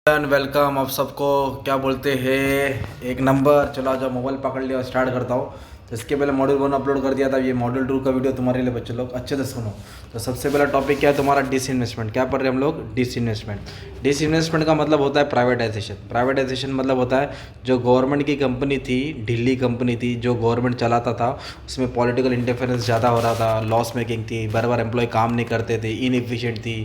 Welcome आप सबको। क्या बोलते हैं, एक नंबर। चलो आज मोबाइल पकड़ लिया और स्टार्ट करता हूँ। तो इसके पहले मॉड्यूल 1 अपलोड कर दिया था। ये मॉड्यूल 2 का वीडियो तुम्हारे लिए बच्चे लोग अच्छे से सुनो। तो सबसे पहला टॉपिक क्या है तुम्हारा, डिसइन्वेस्टमेंट। क्या पढ़ रहे हैं हम लोग, डिसइन्वेस्टमेंट। डिसइन्वेस्टमेंट का मतलब होता है प्राइवेटाइजेशन। प्राइवेटाइजेशन मतलब होता है जो गवर्नमेंट की कंपनी थी, ढीली कंपनी थी, जो गवर्नमेंट चलाता था, उसमें पॉलिटिकल इंटरफेरेंस ज़्यादा हो रहा था, लॉस मेकिंग थी, बार बार एम्प्लॉय काम नहीं करते थे, इनएफिशिएंट थी,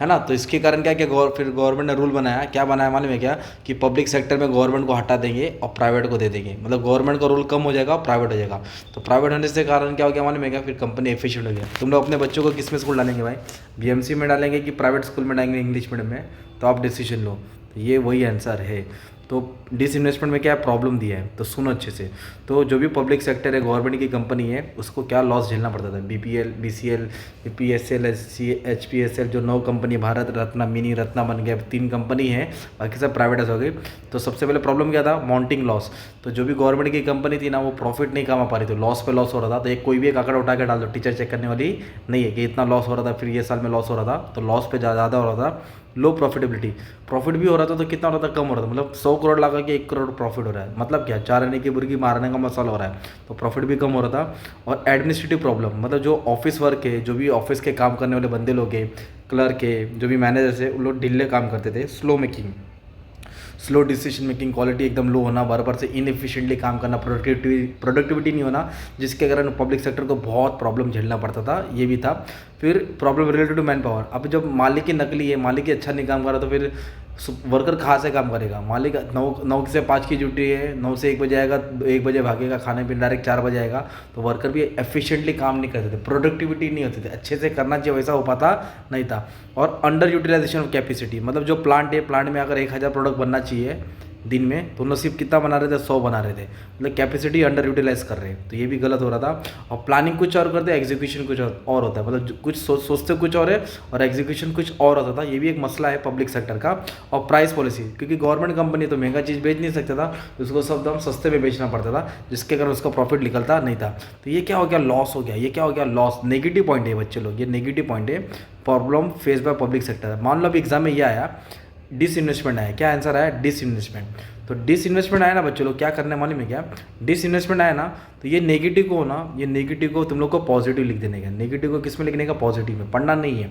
है ना। तो इसके कारण क्या किया, फिर गवर्नमेंट ने रूल बनाया। क्या बनाया मालूम है क्या, कि पब्लिक सेक्टर में गवर्नमेंट को हटा देंगे और प्राइवेट को दे देंगे। मतलब गवर्नमेंट का रूल कम हो जाएगा और प्राइवेट हो जाएगा। तो प्राइवेट होने से कारण क्या हो गया मालूम है क्या, फिर कंपनी एफिशिएंट हो गया। तुम लोग अपने बच्चों को किस में स्कूल डालेंगे भाई, बीएमसी में डालेंगे कि प्राइवेट स्कूल में डालेंगे इंग्लिश मीडियम में, तो आप डिसीजन लो। तो ये वही आंसर है। तो डिसइन्वेस्टमेंट में क्या प्रॉब्लम दिया है, तो सुनो अच्छे से। तो जो भी पब्लिक सेक्टर है, गवर्नमेंट की कंपनी है, उसको क्या लॉस झेलना पड़ता था। बीपीएल, बीसीएल, बीपीएसएल, एचपीएसएल, जो 9 कंपनी, भारत रत्ना, मिनी रत्ना बन गया, 3 कंपनी है, बाकी सब प्राइवेटाइज हो गई। तो सबसे पहले प्रॉब्लम क्या था, माउंटिंग लॉस। तो जो भी गवर्नमेंट की कंपनी थी ना, वो प्रॉफिट नहीं कमा पा रही थी, लॉस पे लॉस हो रहा था। तो एक कोई भी एक आंकड़ा उठा के डाल दो, टीचर चेक करने वाली नहीं है कि इतना लॉस हो रहा था, फिर ये साल में लॉस हो रहा था, तो लॉस पे ज़्यादा हो रहा था। लो प्रॉफिटेबिलिटी, प्रॉफिट भी हो रहा था तो कितना हो रहा था, कम हो रहा था। मतलब 100 करोड़ लगा के 1 करोड़ प्रॉफिट हो रहा है, मतलब क्या, 4 आने की बुर्गी मारने का मसाला हो रहा है, तो प्रॉफिट भी कम हो रहा था। और एडमिनिस्ट्रेटिव प्रॉब्लम, मतलब जो ऑफिस वर्क है, जो भी ऑफिस के काम करने वाले बंदे लोग हैं, क्लर्क है, जो भी मैनेजर्स है, उन लोग ढीले काम करते थे, slow making, slow decision making, quality एकदम लो होना, बार बार से इनएफिशिएंटली काम करना, प्रोडक्टिविटी नहीं होना, जिसके कारण पब्लिक सेक्टर को बहुत प्रॉब्लम झेलना पड़ता था। ये भी था। फिर problem related to manpower. अब जब मालिक की नकली है, मालिक ही अच्छा नहीं काम कर रहा, तो फिर वर्कर कहाँ से काम करेगा। मालिक 9 से 5 की ड्यूटी है, 9 से 1 बजे आएगा, 1 बजे भागेगा, खाने पीने डायरेक्ट 4 बजे आएगा, तो वर्कर भी एफिशिएंटली काम नहीं करते थे, प्रोडक्टिविटी नहीं होती थी, अच्छे से करना चाहिए वैसा हो पाता नहीं था। और अंडर यूटिलाइजेशन ऑफ कैपेसिटी, मतलब जो प्लांट है, प्लांट में अगर 1000 प्रोडक्ट बनना चाहिए दिन में, तो नसीब कितना बना रहे थे, 100 बना रहे थे, मतलब कैपेसिटी अंडर यूटिलाइज कर रहे हैं। तो ये भी गलत हो रहा था। और प्लानिंग कुछ और करते हैं, एग्जीक्यूशन कुछ और होता है, मतलब कुछ सोचते कुछ और है और एग्जीक्यूशन कुछ और होता था। ये भी एक मसला है पब्लिक सेक्टर का। और प्राइस पॉलिसी, क्योंकि गवर्नमेंट कंपनी तो महंगा चीज़ बेच नहीं सकता था, तो उसको सब दाम सस्ते में बेचना पड़ता था, जिसके कारण उसका प्रॉफिट निकलता नहीं था। तो ये क्या हो गया, लॉस हो गया। ये क्या हो गया, लॉस। नेगेटिव पॉइंट है बच्चे लोग, ये नेगेटिव पॉइंट है, problem face by public sector. मान लो अभी एग्जाम में ये आया, डिसइन्वेस्टमेंट आया। क्या आंसर आया, डिसइन्वेस्टमेंट। तो डिसइन्वेस्टमेंट आया ना बच्चों लोग, क्या करने मालूम है क्या, डिसइन्वेस्टमेंट आया ना, तो ये नेगेटिव को ना, ये नेगेटिव को तुम लोग को पॉजिटिव लिख देने का। नेगेटिव को किस में लिखने का, पॉजिटिव में, पढ़ना नहीं है।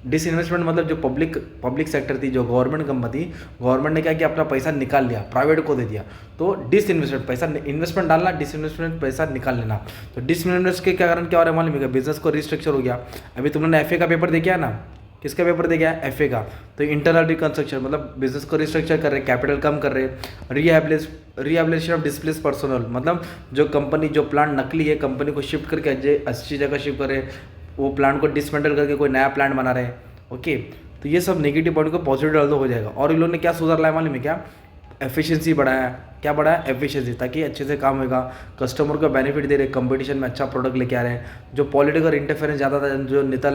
डिसइन्वेस्टमेंट मतलब जो पब्लिक सेक्टर थी, जो गवर्नमेंट कंपनी थी, गवर्नमेंट ने क्या किया, अपना पैसा निकाल लिया, प्राइवेट को दे दिया। तो डिसइन्वेस्टमेंट, पैसा इन्वेस्टमेंट डालना, डिसइन्वेस्टमेंट पैसा निकाल लेना। तो डिसइन्वेस्टमेंट के क्या कारण क्या हो रहा है मालूम है, बिजनेस को रिस्ट्रक्चर हो गया। अभी तुमने एफए का पेपर देखा है ना, किसका पेपर दे गया, एफए का। तो इंटरनल रिकंस्ट्रक्शन, मतलब बिजनेस को रिस्ट्रक्चर कर रहे हैं, कैपिटल कम कर रहे हैं। रिहेबिलिटेशन ऑफ डिस्प्लेस पर्सनल, मतलब जो कंपनी, जो प्लांट नकली है, कंपनी को शिफ्ट करके अच्छी जगह शिफ्ट करे, वो प्लांट को डिसमेंटल करके कोई नया प्लांट बना रहे हैं। ओके, तो ये सब नेगेटिव पॉइंट को पॉजिटिव डाल दो, हो जाएगा। और इन लोगों ने क्या सुधार लाया मालूम है क्या, एफिशिएंसी बढ़ाया। क्या बढ़ाया, एफिशिएंसी, ताकि अच्छे से काम होगा, कस्टमर को बेनिफिट दे रहे, कंपटीशन में अच्छा प्रोडक्ट लेके आ रहे हैं। जो पॉलिटिकल इंटरफेरेंस ज़्यादा था, जो नेता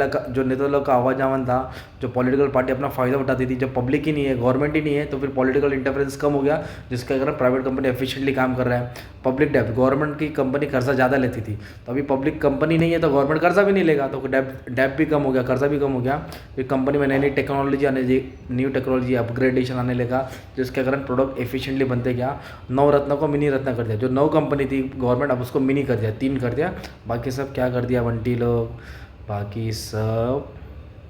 लोग का आवाज आवन था, जो पॉलिटिकल पार्टी अपना फ़ायदा उठाती थी, जब पब्लिक ही नहीं है, गवर्नमेंट ही नहीं है, तो फिर पॉलिटिकल इंटरफेरेंस कम हो गया, जिसके कारण प्राइवेट कंपनी एफिशिएंटली काम कर रहा है। पब्लिक डेब्ट, गवर्नमेंट की कंपनी कर्जा ज़्यादा लेती थी, तो अभी पब्लिक कंपनी नहीं है, तो गवर्नमेंट कर्जा भी नहीं लेगा, तो डेब्ट भी कम हो गया, कर्जा भी कम हो गया। फिर कंपनी में नई नई टेक्नोलॉजी न्यू टेक्नोलॉजी अपग्रेडेशन आने लगा, जिसके कारण प्रोडक्ट एफिशिएंटली बनते गया। 9 रत्न को मिनी रत्न कर दिया। जो 9 कंपनी थी गवर्नमेंट, अब उसको मिनी कर दिया, 3 कर दिया, बाकी सब क्या कर दिया बंटी लोग, बाकी सब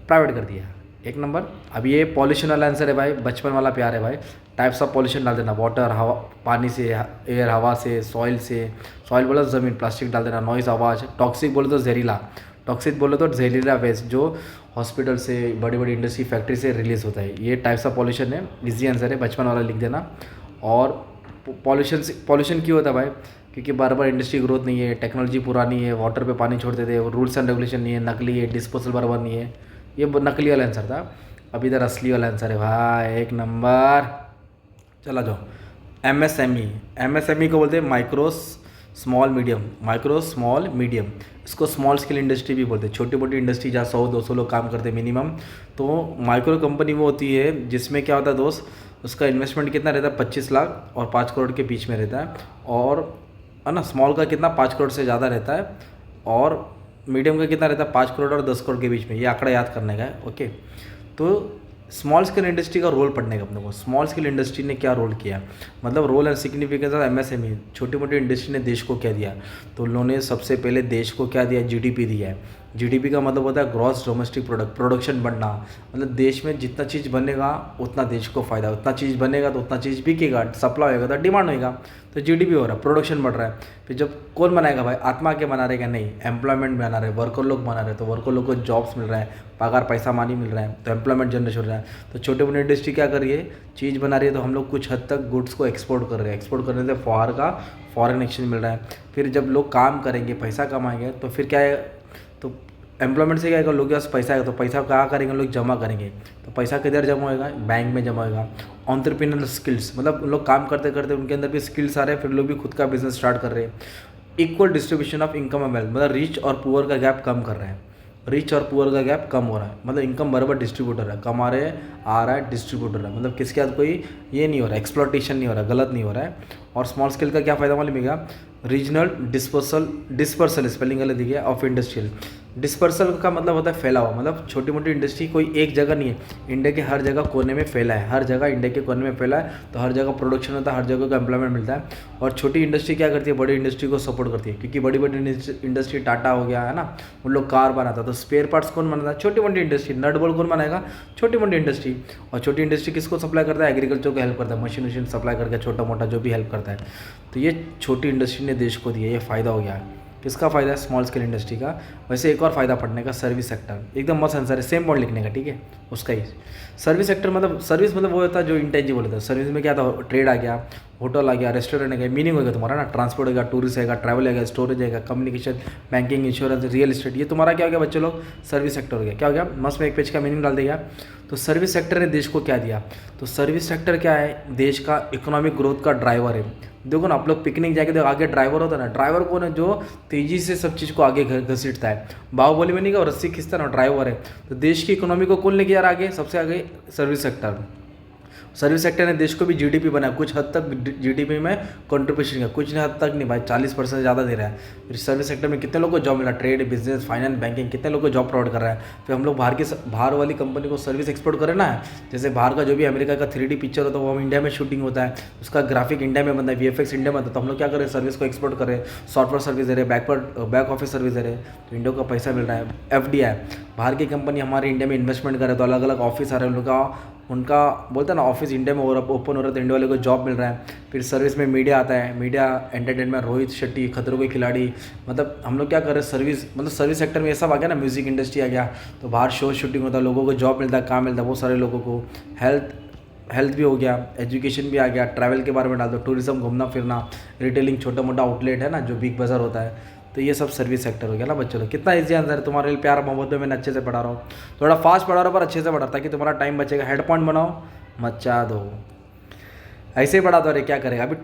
प्राइवेट कर दिया। एक नंबर। अब ये पॉल्यूशन वाला आंसर है भाई, बचपन वाला प्यार है भाई। टाइप्स ऑफ पॉल्यूशन डाल देना, वाटर, हवा, पानी से, एयर, हवा से, सॉइल से, सॉइल बोला तो ज़मीन, प्लास्टिक डाल देना, नॉइज़, आवाज़, टॉक्सिक बोले तो जहरीला, टॉक्सिक बोले तो जहरीला वेस्ट, जो हॉस्पिटल से, बड़ी बड़ी इंडस्ट्री, फैक्ट्री से रिलीज होता है। ये टाइप्स ऑफ पॉल्यूशन है, इजी आंसर है, बचपन वाला लिख देना। और पॉल्यूशन क्यों होता है भाई, क्योंकि बार बार इंडस्ट्री ग्रोथ नहीं है, टेक्नोलॉजी पुरानी है, वाटर पे पानी छोड़ते थे, रूल्स एंड रेगुलेशन नहीं है, नकली है, डिस्पोजल बराबर नहीं है। ये नकली वाला आंसर था। अब इधर असली वाला आंसर है भाई, एक नंबर। चला जाओ, एमएसएमई को बोलते हैं micro small medium, micro small medium. इसको स्मॉल स्केल इंडस्ट्री भी बोलते हैं, छोटी मोटी इंडस्ट्री जहाँ 100-200 लोग काम करते हैं मिनिमम। तो माइक्रो कंपनी वो होती है जिसमें क्या होता है दोस्त, उसका इन्वेस्टमेंट कितना रहता है, 25 लाख और 5 करोड़ के बीच में रहता है। और है ना, स्मॉल का कितना, 5 करोड़ से ज़्यादा रहता है। और मीडियम का कितना रहता है, 5 करोड़ और 10 करोड़ के बीच में। ये आंकड़ा याद करने का है। ओके, तो स्मॉल स्केल इंडस्ट्री का रोल पढ़ने का अपने को। स्मॉल स्केल इंडस्ट्री ने क्या रोल किया, मतलब role and significance of MSME, छोटी मोटी इंडस्ट्री ने देश को क्या दिया। तो उन्होंने सबसे पहले देश को क्या दिया, जीडीपी दिया है। जीडीपी का मतलब होता है ग्रॉस डोमेस्टिक प्रोडक्ट, प्रोडक्शन बढ़ना, मतलब देश में जितना चीज़ बनेगा उतना देश को फ़ायदा, उतना चीज़ बनेगा तो उतना चीज़ बिकेगा, सप्लाई होगा तो डिमांड होगा, तो जीडीपी हो रहा है, प्रोडक्शन बढ़ रहा है। फिर जब कौन बनाएगा भाई, आत्मा के बना रहे क्या, नहीं, एम्प्लॉयमेंट बना रहे, वर्कर लोग बना रहे, तो वर्कर लोग को जॉब्स मिल रहा है, पगार पैसा मानी मिल रहा है, तो एम्प्लॉयमेंट जनरेशन हो रहा है। तो छोटे मोटी इंडस्ट्री क्या कर रही है, चीज़ बना रही है, तो हम लोग कुछ हद तक गुड्स को एक्सपोर्ट कर रहे हैं, एक्सपोर्ट करने से फॉरेन एक्सचेंज मिल रहा है। फिर जब लोग काम करेंगे, पैसा कमाएंगे, तो फिर क्या है, तो एम्प्लॉयमेंट से क्या है, लोग के पास पैसा है तो पैसा कहाँ करेंगे, लोग जमा करेंगे, तो पैसा किधर जमा होगा, बैंक में जमा होगा। एंटरप्रेन्योरल स्किल्स, मतलब लोग काम करते करते उनके अंदर भी स्किल्स आ रहे हैं, फिर लोग भी खुद का बिजनेस स्टार्ट कर रहे हैं। Equal distribution of income and wealth, मतलब रिच और पुअर का गैप कम कर रहे हैं, रिच और पुअर का गैप कम हो रहा है, मतलब इनकम बराबर डिस्ट्रीब्यूटर है, कमा रहे हैं, आ रहा है, डिस्ट्रीब्यूटर है, मतलब किसके साथ कोई ये नहीं हो रहा है, एक्सप्लॉटेशन नहीं हो रहा है, गलत नहीं हो रहा है। और स्मॉल स्केल का क्या फ़ायदा मालूम है, रीजनल डिस्पर्सल स्पेलिंग गलत दिया ऑफ इंडस्ट्रियल। डिस्पर्सल का मतलब होता है फैला हुआ, मतलब छोटी मोटी इंडस्ट्री कोई एक जगह नहीं है, इंडिया के हर जगह कोने में फैला है, हर जगह इंडिया के कोने में फैला है, तो हर जगह प्रोडक्शन होता है, हर जगह को एम्प्लॉयमेंट मिलता है। और छोटी इंडस्ट्री क्या करती है, बड़ी इंडस्ट्री को सपोर्ट करती है, क्योंकि बड़ी बड़ी इंडस्ट्री टाटा हो गया है ना, उन लोग कार बनाता, तो स्पेयर पार्ट्स कौन बनाता है, छोटी मोटी इंडस्ट्री, नट बोल्ट कौन बनाएगा, छोटी मोटी इंडस्ट्री। और छोटी इंडस्ट्री किसको सप्लाई करता है, एग्रीकल्चर को हेल्प करता है, मशीन सप्लाई करके छोटा मोटा जो भी हेल्प करता है। तो ये छोटी इंडस्ट्री ने देश को दिया, ये फ़ायदा हो गया है। किसका फ़ायदा है, स्मॉल स्केल इंडस्ट्री का। वैसे एक और फ़ायदा पढ़ने का, सर्विस सेक्टर, एकदम मस्त आंसर है, सेम पॉइंट लिखने का, ठीक है, उसका ही। सर्विस सेक्टर मतलब, सर्विस मतलब वो होता है जो इंटेंजिबल होता है। सर्विस में क्या था, ट्रेड आ गया, होटल आ गया, रेस्टोरेंट आ गया, मीनिंग हो गया तुम्हारा ना, ट्रांसपोर्ट आएगा, टूरिस्ट आएगा, ट्रैवल आएगा, स्टोरेज आएगा, communication, banking, insurance, real estate, ये तुम्हारा क्या हो गया बच्चे लोग, सर्विस सेक्टर हो गया। क्या हो गया, मस्त में एक पेज का मीनिंग डाल दिया। तो सर्विस सेक्टर ने देश को क्या दिया, तो सर्विस सेक्टर क्या है, देश का इकोनॉमिक ग्रोथ का ड्राइवर है। देखो ना, आप लोग पिकनिक जाके देखो, आगे ड्राइवर होता है ना, ड्राइवर कौन है, जो तेज़ी से सब चीज़ को आगे घसीटता है। बाहुबली में नहीं का रस्सी खींचता ना, ड्राइवर है। तो देश की इकोनॉमी को कौन लेके जा रहा है आगे, सबसे आगे सर्विस सेक्टर। सर्विस सेक्टर ने देश को भी जीडीपी बनाया, कुछ हद तक जीडीपी में कंट्रीब्यूशन किया, कुछ हद तक नहीं भाई, 40% ज़्यादा दे रहा है। फिर सर्विस सेक्टर में कितने लोगों को जॉब मिला, ट्रेड, बिजनेस, फाइनेंस, बैंकिंग, कितने लोगों को जॉब प्रोवाइड कर रहा है। फिर हम लोग बाहर वाली कंपनी को सर्विस एक्सपोर्ट करें ना, जैसे बाहर का जो भी अमेरिका का 3D पिक्चर होता है वो हम इंडिया में शूटिंग होता है, उसका ग्राफिक इंडिया में बनता है, VFX इंडिया में बनता है, तो हम लोग क्या करें, सर्विस को एक्सपोर्ट करें, सॉफ्टवेयर सर्विस दे रहे, बैक ऑफिस सर्विस दे रहे, तो इंडिया का पैसा मिल रहा है। FDI, बाहर की कंपनी हमारे इंडिया में इन्वेस्टमेंट करे, तो अलग अलग ऑफिस आ रहे हैं उनका बोलता है ना, ऑफिस इंडिया में ओपन हो रहा है, तो इंडिया वाले को जॉब मिल रहा है। फिर सर्विस में मीडिया आता है, मीडिया एंटरटेनमेंट, रोहित शेट्टी, खतरों के खिलाड़ी, मतलब हम लोग क्या कर रहे हैं, सर्विस, मतलब सर्विस सेक्टर में ये सब आ गया ना, म्यूजिक इंडस्ट्री आ गया, तो बाहर शो शूटिंग होता है, लोगों को जॉब मिलता है, काम मिलता है, बहुत सारे लोगों को। हेल्थ भी हो गया, एजुकेशन भी आ गया, ट्रैवल के बारे में डाल दो, टूरिज्म, घूमना फिरना, रिटेलिंग, छोटा मोटा आउटलेट है ना, जो बिग बाजार होता है, तो ये सब सर्विस सेक्टर हो गया ना बच्चों। कितना ईजी आंसर है, तुम्हारे लिए प्यार मोहब्बत में मैंने अच्छे से पढ़ा रहा हूँ, थोड़ा फास्ट पढ़ा रहा हूँ पर अच्छे से पढ़ा, ताकि तुम्हारा टाइम बचेगा। हेड पॉइंट बनाओ, मचा दो, ऐसे ही पढ़ा दो। अरे क्या करेगा अभी,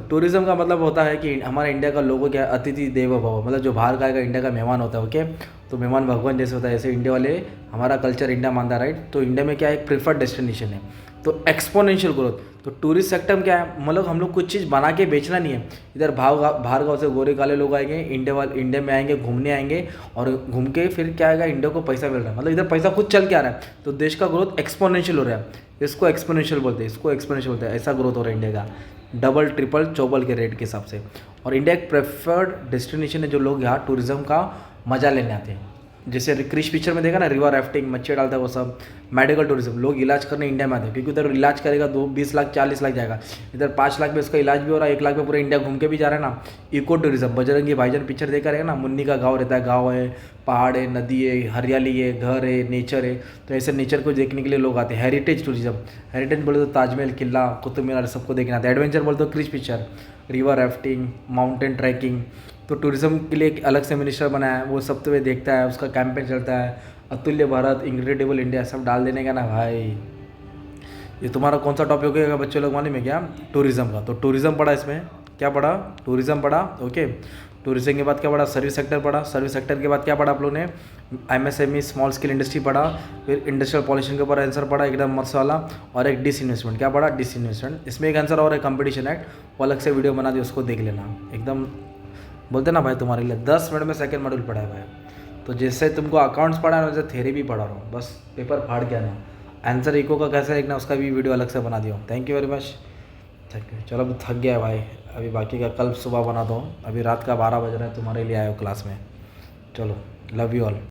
टूरिज्म का मतलब होता है कि हमारे इंडिया का लोगों क्या, अतिथि देवो भव, मतलब जो बाहर का आएगा इंडिया का मेहमान होता है, ओके, तो मेहमान भगवान जैसे होता है, ऐसे इंडिया वाले, हमारा कल्चर इंडिया मानता है, राइट। तो इंडिया में क्या है, एक प्रीफर्ड डेस्टिनेशन है, तो एक्सपोनेंशियल ग्रोथ। तो टूरिस्ट सेक्टर में क्या है, मतलब हम लोग कुछ चीज़ बना के बेचना नहीं है, इधर बाहर गाँव से गोरे काले लोग आएंगे, इंडिया में आएंगे, घूमने आएंगे, और घूम के फिर क्या आएगा, इंडिया को पैसा मिल रहा है, मतलब इधर पैसा खुद चल के आ रहा है, तो देश का ग्रोथ एक्सपोनेंशियल हो रहा है। इसको एक्सपोनेंशियल बोलते हैं, इसको एक्सपोनेंशियल बोलते हैं, ऐसा ग्रोथ हो रहा है इंडिया का, डबल ट्रिपल चौबल के रेट के हिसाब से। और इंडिया एक प्रेफर्ड डेस्टिनेशन है, जो लोग यहाँ टूरिज्म का मजा लेने आते हैं। जैसे क्रिश पिक्चर में देखा ना, रिवर राफ्टिंग, मच्छी डालता है वो सब, मेडिकल टूरिज्म, लोग इलाज करने इंडिया में आते हैं, क्योंकि उधर इलाज करेगा 20 लाख 40 लाख जाएगा, इधर 5 लाख में उसका इलाज भी हो रहा है, 1 लाख में पूरा इंडिया घूम के भी जा रहा है ना। इको टूरिज्म, बजरंगी भाईजान पिक्चर देखा रहेगा ना, मुन्नी का गाँव रहता है, गाँव है, पहाड़ है, नदी है, हरियाली है, घर है, नेचर है, तो ऐसे नेचर को देखने के लिए लोग आते हैं। हेरिटेज टूरिज्म, हेरिटेज बोले तो ताजमहल, किला, कुतुब मीनार, सबको देखना आता है। एडवेंचर बोले तो Krrish picture, river rafting, mountain trekking, तो टूरिज्म के लिए एक अलग से मिनिस्टर बनाया है, वो सब तो वे देखता है, उसका कैंपेन चलता है, अतुल्य भारत, इनक्रेडिबल इंडिया, सब डाल देने का ना भाई। ये तुम्हारा कौन सा टॉपिक होगा बच्चों लोग मालूम है क्या, टूरिज्म का। तो टूरिज्म पढ़ा, इसमें क्या पढ़ा, टूरिज्म पढ़ा, ओके। टूरिज्म के बाद क्या पढ़ा, सर्विस सेक्टर पढ़ा, सर्विस सेक्टर के बाद क्या पढ़ा आप लोगों ने, MSME, स्मॉल स्केल इंडस्ट्री पढ़ा, फिर इंडस्ट्रियल पॉल्यूशन के ऊपर आंसर पढ़ा एकदम मस्त वाला, और एक डिसइन्वेस्टमेंट, क्या पढ़ा, डिसइन्वेस्टमेंट। इसमें एक आंसर और है, कंपटीशन एक्ट, वो अलग से वीडियो बना दी, उसको देख लेना। एकदम बोलते ना भाई, तुम्हारे लिए 10 मिनट में सेकंड मॉड्यूल पढ़ा है भाई। तो जैसे तुमको अकाउंट्स पढ़ा है, वैसे थ्योरी भी पढ़ा रहा हूँ, बस पेपर फाड़ के आना। आंसर इको का कैसे लिखना उसका भी वीडियो अलग से बना दिया हूँ। Thank you very much, thank you. चलो अभी थक गया भाई, अभी बाकी का कल सुबह बनाता हूँ। अभी रात का 12 बज रहा है, तुम्हारे लिए आया हो क्लास में। चलो, लव यू ऑल।